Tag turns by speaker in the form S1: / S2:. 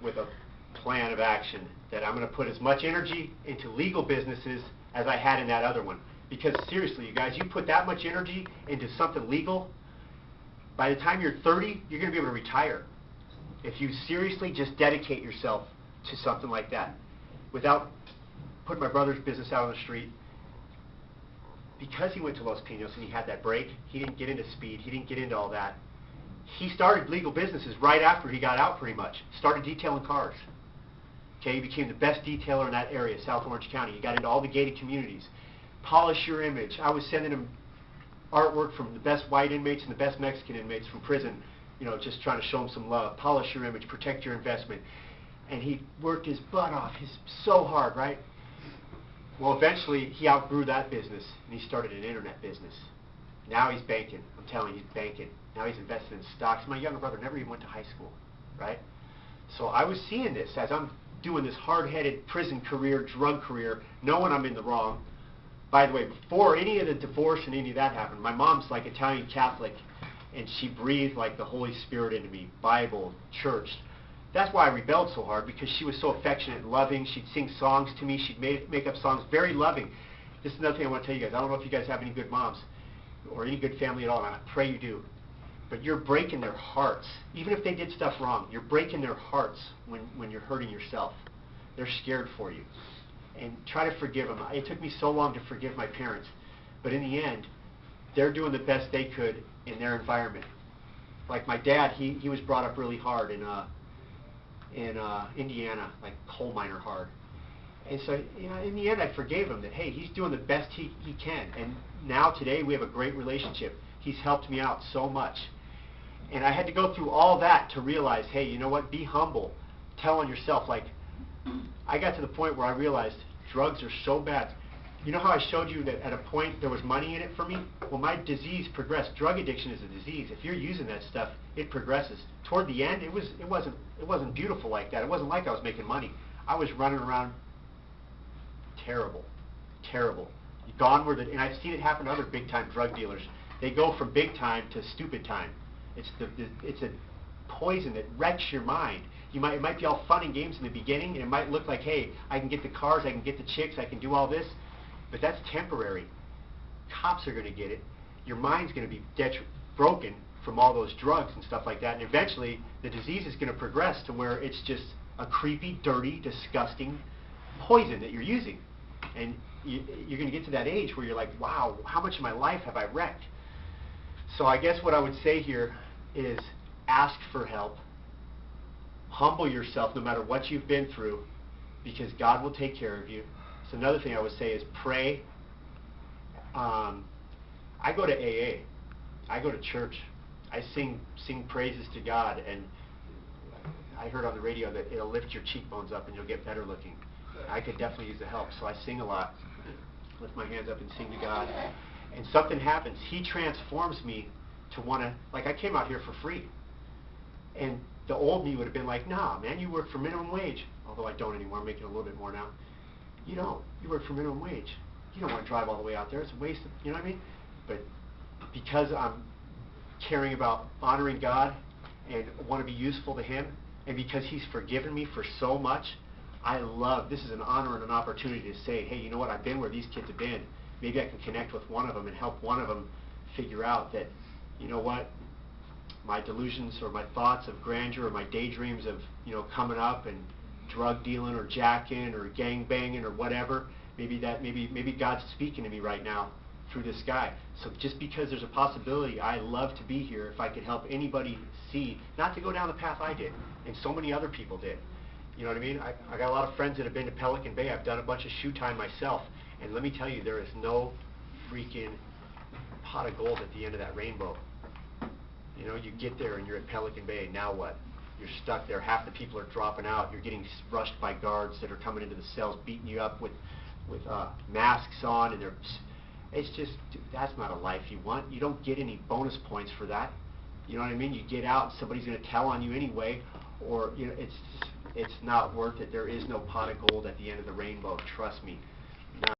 S1: with a plan of action that I'm going to put as much energy into legal businesses as I had in that other one. Because seriously, you guys, you put that much energy into something legal, by the time you're 30, you're going to be able to retire. If you seriously just dedicate yourself to something like that, without putting my brother's business out on the street, because he went to Los Pinos and he had that break, he didn't get into speed, he didn't get into all that. He started legal businesses right after he got out, pretty much. Started detailing cars. Okay, he became the best detailer in that area, South Orange County. He got into all the gated communities. Polish your image. I was sending him artwork from the best white inmates and the best Mexican inmates from prison, you know, just trying to show him some love. Polish your image, protect your investment. And he worked his butt off. He's so hard, right? Well, eventually, he outgrew that business, and he started an internet business. Now he's banking. I'm telling you, he's banking. Now he's invested in stocks. My younger brother never even went to high school, right? So I was seeing this as I'm doing this hard-headed prison career, drug career, knowing I'm in the wrong. By the way, before any of the divorce and any of that happened, my mom's like Italian Catholic, and she breathed like the Holy Spirit into me, Bible, church. That's why I rebelled so hard, because she was so affectionate and loving. She'd sing songs to me. She'd make up songs, very loving. This is another thing I want to tell you guys. I don't know if you guys have any good moms or any good family at all, and I pray you do. But you're breaking their hearts. Even if they did stuff wrong, you're breaking their hearts when you're hurting yourself. They're scared for you. And try to forgive them. It took me so long to forgive my parents. But in the end, they're doing the best they could in their environment. Like my dad, he was brought up really hard in Indiana, like coal miner hard. And so, you know, in the end, I forgave him that, hey, he's doing the best he can. And now, today, we have a great relationship. He's helped me out so much. And I had to go through all that to realize, hey, you know what, be humble. Tell on yourself. Like, I got to the point where I realized drugs are so bad. You know how I showed you that at a point there was money in it for me? Well, my disease progressed. Drug addiction is a disease. If you're using that stuff, it progresses. Toward the end, it wasn't beautiful like that. It wasn't like I was making money. I was running around terrible. Gone were the, and I've seen it happen to other big-time drug dealers. They go from big time to stupid time. It's a poison that wrecks your mind. It might be all fun and games in the beginning, and it might look like, hey, I can get the cars, I can get the chicks, I can do all this, but that's temporary. Cops are going to get it. Your mind's going to be broken from all those drugs and stuff like that, and eventually the disease is going to progress to where it's just a creepy, dirty, disgusting poison that you're using. And you're going to get to that age where you're like, wow, how much of my life have I wrecked? So I guess what I would say here is ask for help. Humble yourself no matter what you've been through, because God will take care of you. So another thing I would say is pray. I go to AA. I go to church. I sing praises to God, and I heard on the radio that it'll lift your cheekbones up and you'll get better looking. I could definitely use the help, so I sing a lot. Lift my hands up and sing to God. And something happens. He transforms me to want to, like I came out here for free. And the old me would have been like, nah, man, you work for minimum wage. Although I don't anymore. I'm making a little bit more now. You don't. You work for minimum wage. You don't want to drive all the way out there. It's a waste of, you know what I mean? But because I'm caring about honoring God and want to be useful to Him, and because He's forgiven me for so much, this is an honor and an opportunity to say, hey, you know what, I've been where these kids have been. Maybe I can connect with one of them and help one of them figure out that, you know what, my delusions or my thoughts of grandeur or my daydreams of, you know, coming up and drug dealing or jacking or gang banging or whatever, maybe God's speaking to me right now through this guy. So just because there's a possibility, I love to be here if I could help anybody see, not to go down the path I did, and so many other people did. You know what I mean? I got a lot of friends that have been to Pelican Bay. I've done a bunch of shoe time myself. And let me tell you, there is no freaking pot of gold at the end of that rainbow. You know, you get there and you're at Pelican Bay. Now what? You're stuck there. Half the people are dropping out. You're getting rushed by guards that are coming into the cells, beating you up with masks on. And it's just, dude, that's not a life you want. You don't get any bonus points for that. You know what I mean? You get out and somebody's going to tell on you anyway. Or, you know, it's not worth it. There is no pot of gold at the end of the rainbow. Trust me.